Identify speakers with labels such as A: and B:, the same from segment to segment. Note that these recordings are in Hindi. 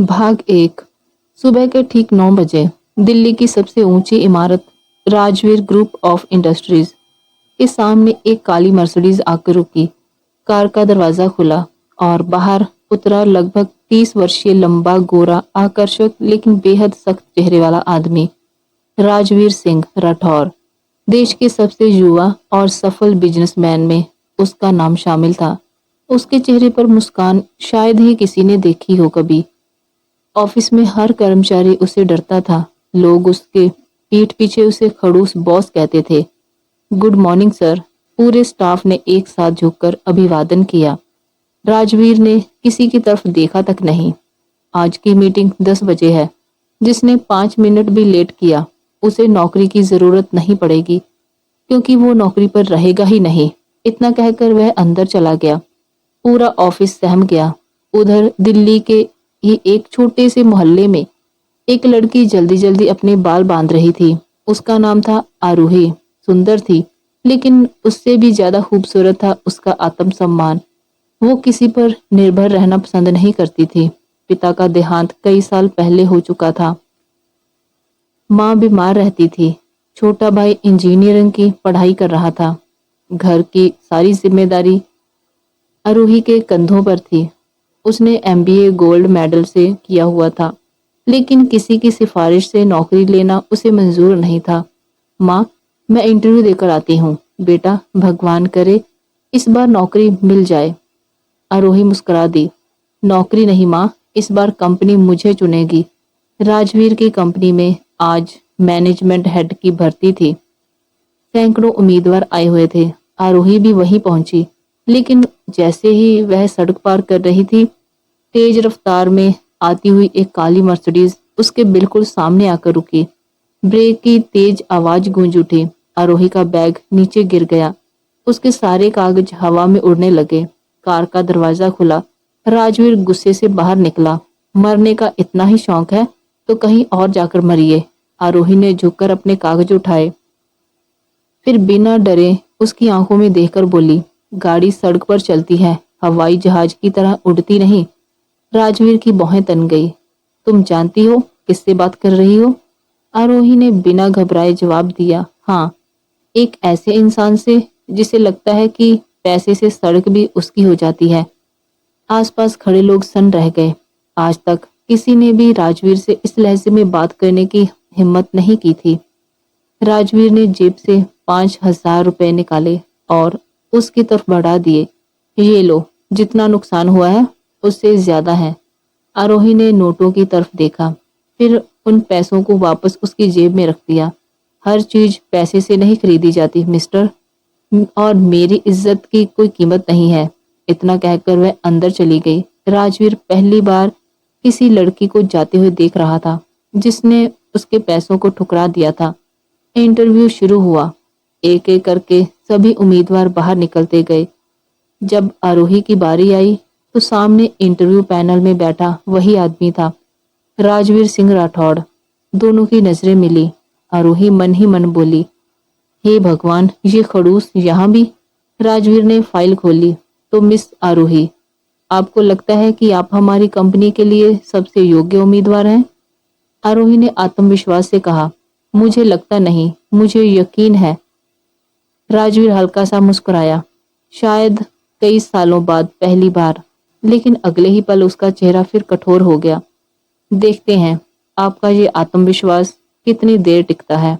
A: भाग एक। सुबह के ठीक 9 बजे दिल्ली की सबसे ऊंची इमारत राजवीर ग्रुप ऑफ इंडस्ट्रीज के सामने एक काली मर्सिडीज आकर रुकी। कार का दरवाजा खुला और बाहर उतरा लगभग 30 वर्षीय लंबा गोरा आकर्षक लेकिन बेहद सख्त चेहरे वाला आदमी राजवीर सिंह राठौर। देश के सबसे युवा और सफल बिजनेसमैन में उसका नाम शामिल था। उसके चेहरे पर मुस्कान शायद ही किसी ने देखी हो कभी। ऑफिस में हर कर्मचारी उसे डरता था। लोग उसके पीठ पीछे उसे खड़ूस बॉस कहते थे। Good morning sir. पूरे स्टाफ ने एक साथ झुककर अभिवादन किया। राजवीर ने किसी की तरफ देखा तक नहीं। आज की मीटिंग 10 बजे है। जिसने 5 मिनट भी लेट किया उसे नौकरी की जरूरत नहीं पड़ेगी, क्योंकि वो नौकरी पर रहेगा ही नहीं। इतना कहकर वह अंदर चला गया। पूरा ऑफिस सहम गया। उधर दिल्ली के ही एक छोटे से मोहल्ले में एक लड़की जल्दी जल्दी अपने बाल बांध रही थी। उसका नाम था आरूही। सुंदर थी, लेकिन उससे भी ज्यादा खूबसूरत था उसका आत्मसम्मान। वो किसी पर निर्भर रहना पसंद नहीं करती थी। पिता का देहांत कई साल पहले हो चुका था। माँ बीमार रहती थी। छोटा भाई इंजीनियरिंग की पढ़ाई कर रहा था। घर की सारी जिम्मेदारी आरूही के कंधों पर थी। उसने एमबीए गोल्ड मेडल से किया हुआ था, लेकिन किसी की सिफारिश से नौकरी लेना उसे मंजूर नहीं था। माँ, मैं इंटरव्यू देकर आती हूँ। बेटा, भगवान करे इस बार नौकरी मिल जाए। आरोही मुस्कुरा दी। नौकरी नहीं माँ, इस बार कंपनी मुझे चुनेगी। राजवीर की कंपनी में आज मैनेजमेंट हेड की भर्ती थी। सैकड़ों उम्मीदवार आए हुए थे। आरोही भी वहीं पहुंची, लेकिन जैसे ही वह सड़क पार कर रही थी, तेज रफ्तार में आती हुई एक काली मर्सिडीज उसके बिल्कुल सामने आकर रुकी। ब्रेक की तेज आवाज गूंज उठी। आरोही का बैग नीचे गिर गया। उसके सारे कागज हवा में उड़ने लगे। कार का दरवाजा खुला। राजवीर गुस्से से बाहर निकला। मरने का इतना ही शौक है तो कहीं और जाकर मरिए। आरोही ने झुककर अपने कागज उठाए, फिर बिना डरे उसकी आंखों में देखकर बोली, गाड़ी सड़क पर चलती है, हवाई जहाज की तरह उड़ती नहीं। राजवीर की भौहें तन गई। तुम जानती हो किससे बात कर रही हो? आरोही ने बिना घबराए जवाब दिया, हाँ, एक ऐसे इंसान से जिसे लगता है कि पैसे से सड़क भी उसकी हो जाती है। आसपास खड़े लोग सन रह गए। आज तक किसी ने भी राजवीर से इस लहजे में बात करने की हिम्मत नहीं की थी। राजवीर ने जेब से 5,000 रुपए निकाले और उसकी तरफ बढ़ा दिए। ये लो, जितना नुकसान हुआ है उससे ज्यादा है। आरोही ने नोटों की तरफ देखा, फिर उन पैसों को वापस उसकी जेब में रख दिया। हर चीज पैसे से नहीं खरीदी जाती मिस्टर, और मेरी इज्जत की कोई कीमत नहीं है। इतना कहकर वह अंदर चली गई। राजवीर पहली बार किसी लड़की को जाते हुए देख रहा था जिसने उसके पैसों को ठुकरा दिया था। इंटरव्यू शुरू हुआ। एक एक करके सभी उम्मीदवार बाहर निकलते गए। जब आरोही की बारी आई तो सामने इंटरव्यू पैनल में बैठा वही आदमी था, राजवीर सिंह राठौड़। दोनों की नजरें मिली। आरोही मन ही मन बोली, हे भगवान, ये खड़ूस यहाँ भी। राजवीर ने फाइल खोली। तो मिस आरोही, आपको लगता है कि आप हमारी कंपनी के लिए सबसे योग्य उम्मीदवार हैं? आरोही ने आत्मविश्वास से कहा, मुझे लगता नहीं, मुझे यकीन है। राजवीर हल्का सा मुस्कुराया। शायद कई सालों बाद पहली बार। लेकिन अगले ही पल उसका चेहरा फिर कठोर हो गया। देखते हैं आपका ये आत्मविश्वास कितनी देर टिकता है।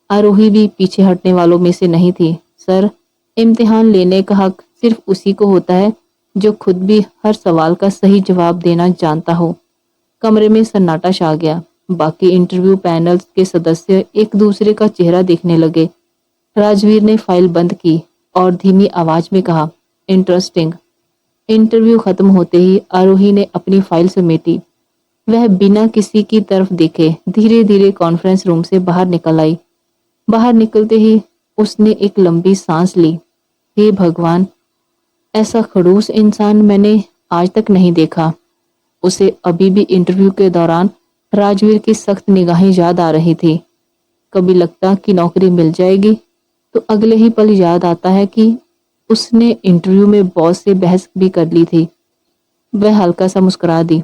A: आरोही भी पीछे हटने वालों में से नहीं थी। सर, इम्तिहान लेने का हक सिर्फ उसी को होता है जो खुद भी हर सवाल का सही जवाब देना जानता हो। कमरे में सन्नाटा छा गया। बाकी इंटरव्यू पैनल्स के सदस्य एक दूसरे का चेहरा देखने लगे। राजवीर ने फाइल बंद की और धीमी आवाज में कहा, इंटरेस्टिंग। इंटरव्यू खत्म होते ही आरोही ने अपनी फाइल समेटी। वह बिना किसी की तरफ देखे धीरे धीरे कॉन्फ्रेंस रूम से बाहर निकल आई। बाहर निकलते ही उसने एक लंबी सांस ली। हे भगवान, ऐसा खड़ूस इंसान मैंने आज तक नहीं देखा। उसे अभी भी इंटरव्यू के दौरान राजवीर की सख्त निगाहें याद आ रही थी। कभी लगता कि नौकरी मिल जाएगी, तो अगले ही पल याद आता है कि उसने इंटरव्यू में बॉस से बहस भी कर ली थी। वह हल्का सा मुस्कुरा दी।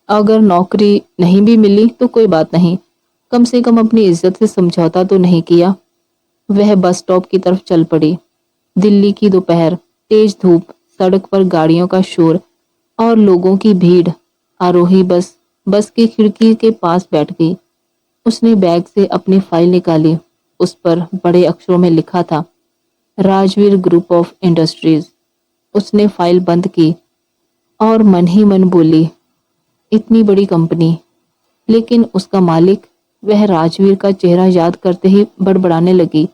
A: अगर नौकरी नहीं भी मिली तो कोई बात नहीं, कम से कम अपनी इज्जत से समझौता तो नहीं किया। वह बस स्टॉप की तरफ चल पड़ी। दिल्ली की दोपहर, तेज धूप, सड़क पर गाड़ियों का शोर और लोगों की भीड़। आरोही बस की खिड़की के पास बैठ गई। उसने बैग से अपनी फाइल निकाली। उस पर बड़े अक्षरों में लिखा था, राजवीर ग्रुप ऑफ इंडस्ट्रीज। उसने फाइल बंद की और मन ही मन बोली, इतनी बड़ी कंपनी, लेकिन उसका मालिक, वह राजवीर का चेहरा याद करते ही बड़बड़ाने लगी।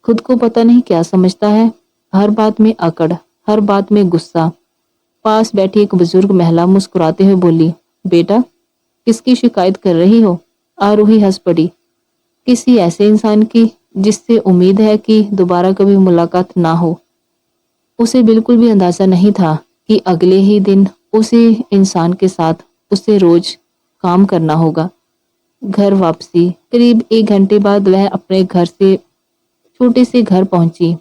A: खुद को पता नहीं क्या समझता है, हर बात में अकड़, हर बात में गुस्सा। पास बैठी एक बुजुर्ग महिला मुस्कुराते हुए बोली, बेटा, किसकी शिकायत कर रही हो? आरोही हंस पड़ी। किसी ऐसे इंसान की जिससे उम्मीद है कि दोबारा कभी मुलाकात ना हो। उसे बिल्कुल भी अंदाजा नहीं था कि अगले ही दिन उसी इंसान के साथ उसे रोज काम करना होगा। घर वापसी, करीब 1 घंटे बाद वह अपने घर से छोटे से घर पहुंची।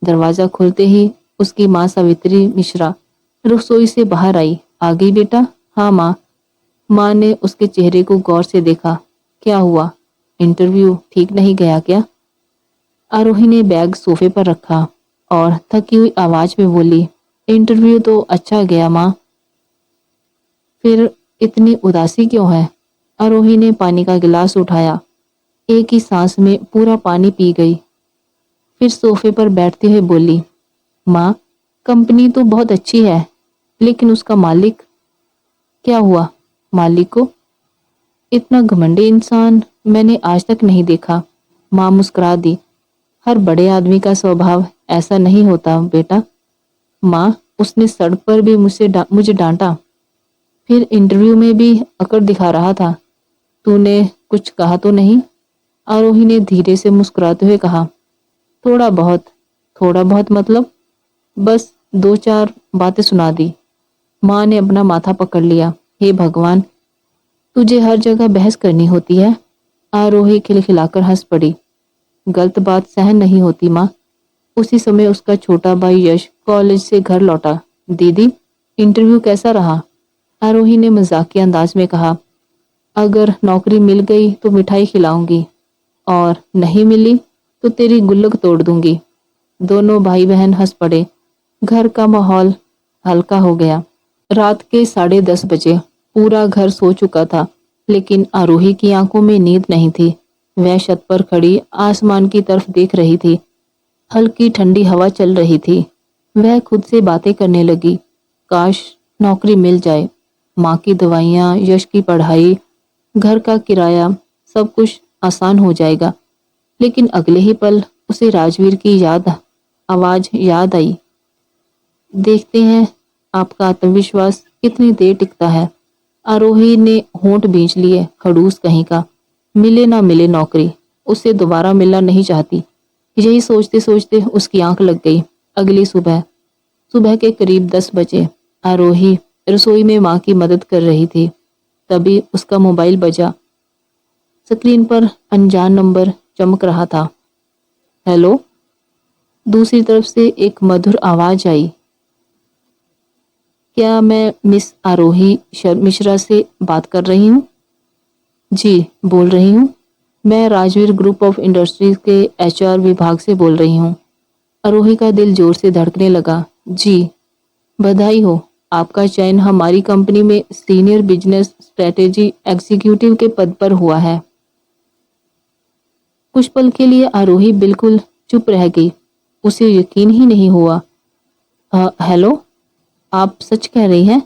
A: दरवाजा खुलते ही उसकी माँ सावित्री मिश्रा रसोई से बाहर आई। आ गई बेटा? हाँ माँ। माँ ने उसके चेहरे को गौर से देखा। क्या हुआ? इंटरव्यू ठीक नहीं गया क्या? आरोही ने बैग सोफे पर रखा और थकी हुई आवाज में बोली, इंटरव्यू तो अच्छा गया माँ। फिर इतनी उदासी क्यों है? आरोही ने पानी का गिलास उठाया, एक ही सांस में पूरा पानी पी गई। फिर सोफे पर बैठते हुए बोली, माँ, कंपनी तो बहुत अच्छी है, लेकिन उसका मालिक। क्या हुआ मालिक को? इतना घमंडी इंसान मैंने आज तक नहीं देखा। माँ मुस्कुरा दी। हर बड़े आदमी का स्वभाव ऐसा नहीं होता बेटा। माँ, उसने सड़क पर भी मुझे डांटा, फिर इंटरव्यू में भी अकड़ दिखा रहा था। तूने कुछ कहा तो नहीं? आरोही ने धीरे से मुस्कुराते हुए कहा, थोड़ा बहुत। थोड़ा बहुत मतलब? बस 2-4 बातें सुना दी। माँ ने अपना माथा पकड़ लिया। हे भगवान, तुझे हर जगह बहस करनी होती है। आरोही खिलखिलाकर हंस पड़ी। गलत बात सहन नहीं होती माँ। उसी समय उसका छोटा भाई यश कॉलेज से घर लौटा। दीदी, इंटरव्यू कैसा रहा? आरोही ने मजाकिया अंदाज में कहा, अगर नौकरी मिल गई तो मिठाई खिलाऊंगी, और नहीं मिली तो तेरी गुल्लक तोड़ दूंगी। दोनों भाई बहन हंस पड़े। घर का माहौल हल्का हो गया। रात के 10:30 बजे पूरा घर सो चुका था, लेकिन आरोही की आंखों में नींद नहीं थी। वह छत पर खड़ी आसमान की तरफ देख रही थी। हल्की ठंडी हवा चल रही थी। वह खुद से बातें करने लगी। काश नौकरी मिल जाए। माँ की दवाइयाँ, यश की पढ़ाई, घर का किराया, सब कुछ आसान हो जाएगा। लेकिन अगले ही पल उसे राजवीर की आवाज याद आई। देखते हैं आपका आत्मविश्वास कितनी देर टिकता है। आरोही ने होंठ भींच लिए। खड़ूस कहीं का। मिले ना मिले नौकरी, उसे दोबारा मिलना नहीं चाहती। यही सोचते सोचते उसकी आंख लग गई। अगली सुबह सुबह के करीब 10 बजे आरोही रसोई में माँ की मदद कर रही थी। तभी उसका मोबाइल बजा। स्क्रीन पर अनजान नंबर चमक रहा था। हेलो। दूसरी तरफ से एक मधुर आवाज आई, क्या मैं मिस आरोही मिश्रा से बात कर रही हूँ? जी, बोल रही हूँ। मैं राजवीर ग्रुप ऑफ इंडस्ट्रीज के एचआर विभाग से बोल रही हूँ। आरोही का दिल जोर से धड़कने लगा। जी, बधाई हो, आपका चयन हमारी कंपनी में सीनियर बिजनेस स्ट्रेटेजी एग्जीक्यूटिव के पद पर हुआ है। कुछ पल के लिए आरोही बिल्कुल चुप रह गई। उसे यकीन ही नहीं हुआ। हेलो, आप सच कह रही हैं?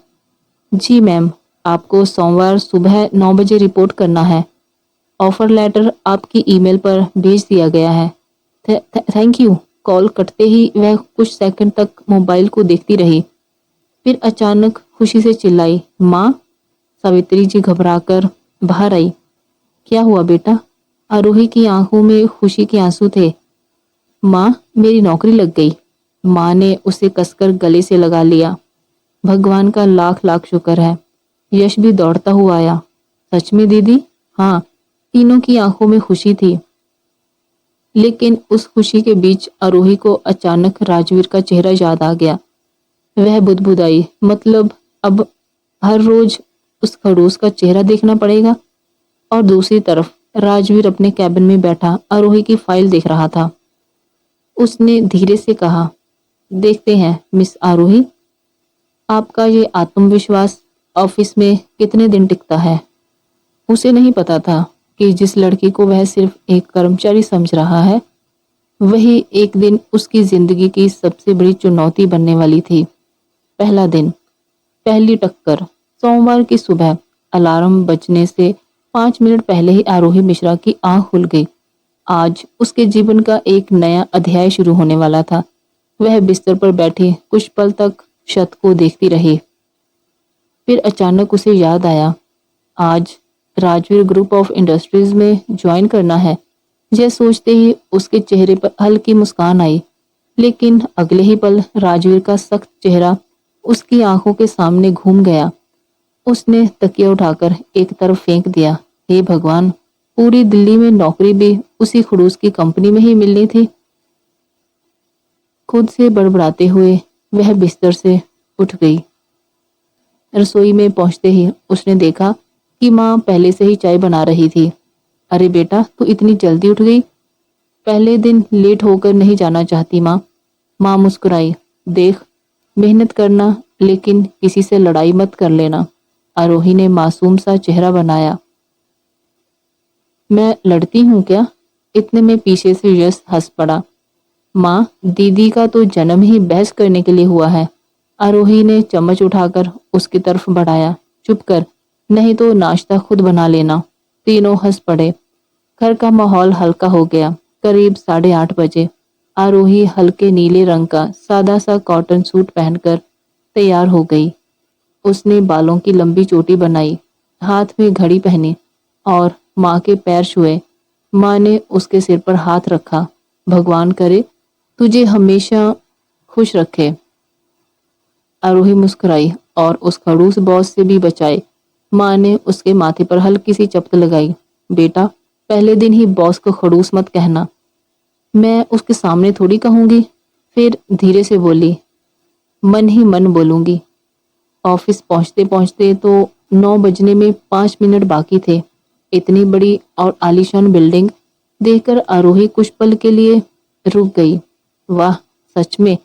A: जी मैम, आपको सोमवार सुबह 9 बजे रिपोर्ट करना है। ऑफर लेटर आपकी ईमेल पर भेज दिया गया है। Thank you. कॉल कटते ही वह कुछ सेकंड तक मोबाइल को देखती रही। फिर अचानक खुशी से चिल्लाई, माँ। सावित्री जी घबराकर बाहर आई। क्या हुआ बेटा? आरोही की आंखों में खुशी के आंसू थे। माँ, मेरी नौकरी लग गई। माँ ने उसे कसकर गले से लगा लिया। भगवान का लाख लाख शुक्र है। यश भी दौड़ता हुआ आया। सच में दीदी? हाँ। तीनों की आंखों में खुशी थी, लेकिन उस खुशी के बीच आरोही को अचानक राजवीर का चेहरा याद आ गया। वह बुदबुदाई, मतलब अब हर रोज उस खड़ूस का चेहरा देखना पड़ेगा। और दूसरी तरफ राजवीर अपने कैबिन में बैठा आरोही की फाइल देख रहा था। उसने धीरे से कहा, देखते हैं मिस आरोही, आपका ये आत्मविश्वास ऑफिस में कितने दिन टिकता है। उसे नहीं पता था कि जिस लड़की को वह सिर्फ एक कर्मचारी समझ रहा है, वही एक दिन उसकी जिंदगी की सबसे बड़ी चुनौती बनने वाली थी। पहला दिन, पहली टक्कर। सोमवार की सुबह अलार्म बजने से 5 मिनट पहले ही आरोही मिश्रा की आंख खुल गई। आज उसके जीवन का एक नया अध्याय शुरू होने वाला था। वह बिस्तर पर बैठी कुछ पल तक छत को देखती रही। फिर अचानक उसे याद आया, आज राजवीर ग्रुप ऑफ इंडस्ट्रीज में ज्वाइन करना है। यह सोचते ही उसके चेहरे पर हल्की मुस्कान आई, लेकिन अगले ही पल राजवीर का सख्त चेहरा उसकी आंखों के सामने घूम गया। उसने तकिया उठाकर एक तरफ फेंक दिया। हे भगवान, पूरी दिल्ली में नौकरी भी उसी खड़ूस की कंपनी में ही मिलनी थी। खुद से बड़बड़ाते हुए वह बिस्तर से उठ गई। रसोई में पहुंचते ही उसने देखा कि माँ पहले से ही चाय बना रही थी। अरे बेटा, तू इतनी जल्दी उठ गई? पहले दिन लेट होकर नहीं जाना चाहती माँ। माँ मुस्कुराई। देख, मेहनत करना, लेकिन किसी से लड़ाई मत कर लेना। आरोही ने मासूम सा चेहरा बनाया। मैं लड़ती हूँ क्या? इतने में पीछे से यश हंस पड़ा। माँ, दीदी का तो जन्म ही बहस करने के लिए हुआ है। आरोही ने चम्मच उठाकर उसकी तरफ बढ़ाया। चुप कर, नहीं तो नाश्ता खुद बना लेना। तीनों हंस पड़े। घर का माहौल हल्का हो गया। करीब 8:30 बजे आरोही हल्के नीले रंग का सादा सा कॉटन सूट पहनकर तैयार हो गई। उसने बालों की लंबी चोटी बनाई, हाथ में घड़ी पहनी और माँ के पैर छुए। माँ ने उसके सिर पर हाथ रखा। भगवान करे तुझे हमेशा खुश रखे। आरोही मुस्कुराई। और उस खड़ूस बॉस से भी बचाए। माँ ने उसके माथे पर हल्की सी चपत लगाई। बेटा, पहले दिन ही बॉस को खड़ूस मत कहना। मैं उसके सामने थोड़ी कहूंगी। फिर धीरे से बोली, मन ही मन बोलूंगी। ऑफिस पहुंचते पहुंचते तो 9 बजने में 5 मिनट बाकी थे। इतनी बड़ी और आलीशान बिल्डिंग देखकर आरोही कुछ पल के लिए रुक गई। वाह, सच में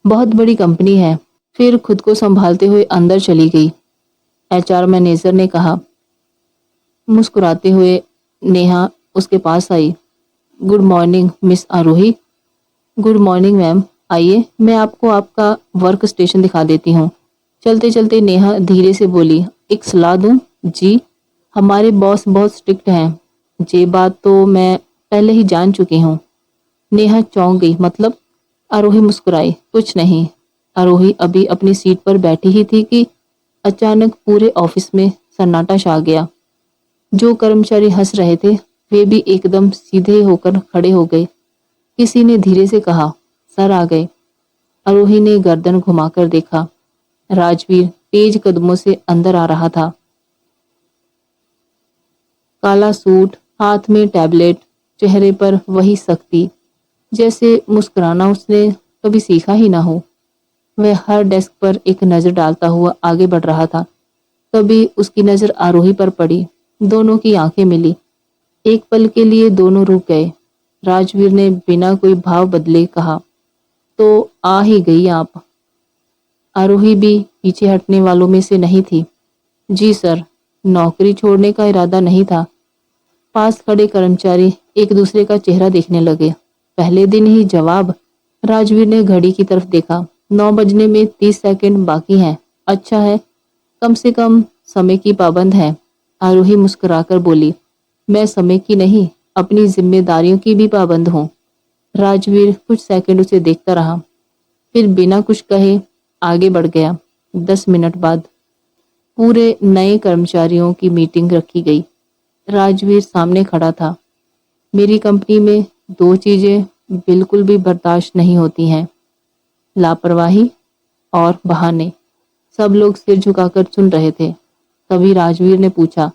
A: बहुत बड़ी कंपनी है। फिर खुद को संभालते हुए अंदर चली गई। एचआर मैनेजर ने कहा। मुस्कुराते हुए नेहा उसके पास आई। गुड मॉर्निंग मिस आरोही। गुड मॉर्निंग मैम, आइए मैं आपको आपका वर्क स्टेशन दिखा देती हूँ। चलते चलते नेहा धीरे से बोली, एक सलाह दूँ? जी। हमारे बॉस बहुत स्ट्रिक्ट हैं। ये बात तो मैं पहले ही जान चुकी हूँ। नेहा चौंक गई। मतलब? आरोही मुस्कुराई। कुछ नहीं। आरोही अभी अपनी सीट पर बैठी ही थी कि अचानक पूरे ऑफिस में सन्नाटा छा गया। जो कर्मचारी हंस रहे थे वे भी एकदम सीधे होकर खड़े हो गए। किसी ने धीरे से कहा, सर आ गए। आरोही ने गर्दन घुमाकर देखा। राजवीर तेज कदमों से अंदर आ रहा था। काला सूट, हाथ में टैबलेट, चेहरे पर वही सख्ती, जैसे मुस्कुराना उसने कभी सीखा ही ना हो। वह हर डेस्क पर एक नजर डालता हुआ आगे बढ़ रहा था। तभी उसकी नजर आरोही पर पड़ी। दोनों की आंखें मिली। एक पल के लिए दोनों रुक गए। राजवीर ने बिना कोई भाव बदले कहा, तो आ ही गई आप। आरोही भी पीछे हटने वालों में से नहीं थी। जी सर, नौकरी छोड़ने का इरादा नहीं था। पास खड़े कर्मचारी एक दूसरे का चेहरा देखने लगे। पहले दिन ही जवाब। राजवीर ने घड़ी की तरफ देखा। 9 बजने में 30 सेकंड बाकी हैं। अच्छा है, कम से कम समय की पाबंद है। आरोही मुस्कुराकर बोली, मैं समय की नहीं, अपनी जिम्मेदारियों की भी पाबंद हूँ। राजवीर कुछ सेकंड उसे देखता रहा, फिर बिना कुछ कहे आगे बढ़ गया। 10 मिनट बाद पूरे नए कर्मचारियों की मीटिंग रखी गई। राजवीर सामने खड़ा था। मेरी कंपनी में 2 चीजें बिल्कुल भी बर्दाश्त नहीं होती हैं, लापरवाही और बहाने। सब लोग सिर झुकाकर सुन रहे थे। तभी राजवीर ने पूछा,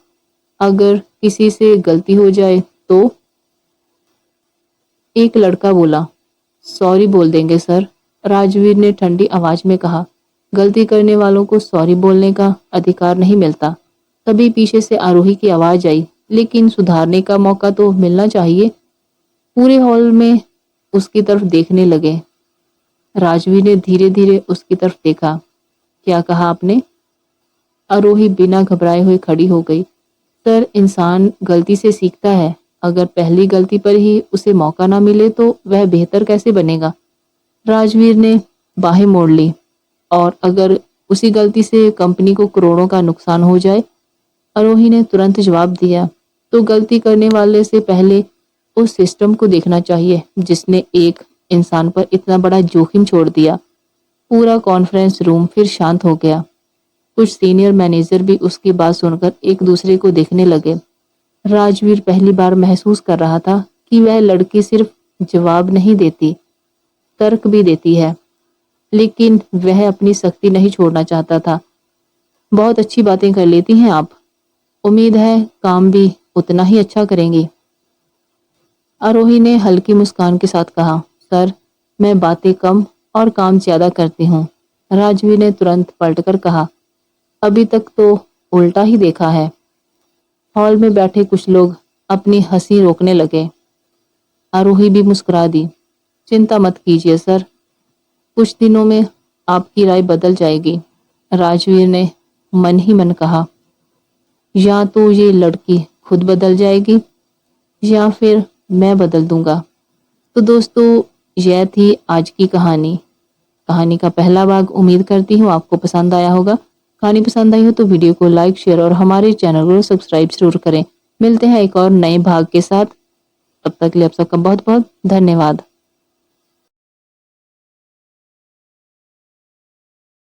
A: अगर किसी से गलती हो जाए तो? एक लड़का बोला, सॉरी बोल देंगे सर। राजवीर ने ठंडी आवाज में कहा, गलती करने वालों को सॉरी बोलने का अधिकार नहीं मिलता। तभी पीछे से आरोही की आवाज आई, लेकिन सुधारने का मौका तो मिलना चाहिए। पूरे हॉल में उसकी तरफ देखने लगे। राजवीर ने धीरे धीरे उसकी तरफ देखा। क्या कहा आपने? आरोही बिना घबराए हुए खड़ी हो गई। सर, इंसान गलती से सीखता है। अगर पहली गलती पर ही उसे मौका ना मिले तो वह बेहतर कैसे बनेगा? राजवीर ने बाहें मोड़ ली। और अगर उसी गलती से कंपनी को करोड़ों का नुकसान हो जाए? आरोही ने तुरंत जवाब दिया। तो गलती करने वाले से पहले उस सिस्टम को देखना चाहिए जिसने एक इंसान पर इतना बड़ा जोखिम छोड़ दिया। पूरा कॉन्फ्रेंस रूम फिर शांत हो गया। कुछ सीनियर मैनेजर भी उसकी बात सुनकर एक दूसरे को देखने लगे। राजवीर पहली बार महसूस कर रहा था कि वह लड़की सिर्फ जवाब नहीं देती, तर्क भी देती है। लेकिन वह अपनी सख्ती नहीं छोड़ना चाहता था। बहुत अच्छी बातें कर लेती हैं आप। उम्मीद है काम भी उतना ही अच्छा करेंगी। आरोही ने हल्की मुस्कान के साथ कहा, सर, मैं बातें कम और काम ज्यादा करती हूँ। राजवीर ने तुरंत पलटकर कहा, अभी तक तो उल्टा ही देखा है। हॉल में बैठे कुछ लोग अपनी हंसी रोकने लगे। आरोही भी मुस्कुरा दी। चिंता मत कीजिए सर, कुछ दिनों में आपकी राय बदल जाएगी। राजवीर ने मन ही मन कहा, या तो ये लड़की खुद बदल जाएगी या फिर मैं बदल दूंगा। तो दोस्तों, यह थी आज की कहानी। कहानी का पहला भाग। उम्मीद करती हूँ आपको पसंद आया होगा। कहानी पसंद आई हो तो वीडियो को लाइक, शेयर और हमारे चैनल को सब्सक्राइब जरूर करें। मिलते हैं एक और नए भाग के साथ। तब तक के लिए आप सबका बहुत बहुत धन्यवाद।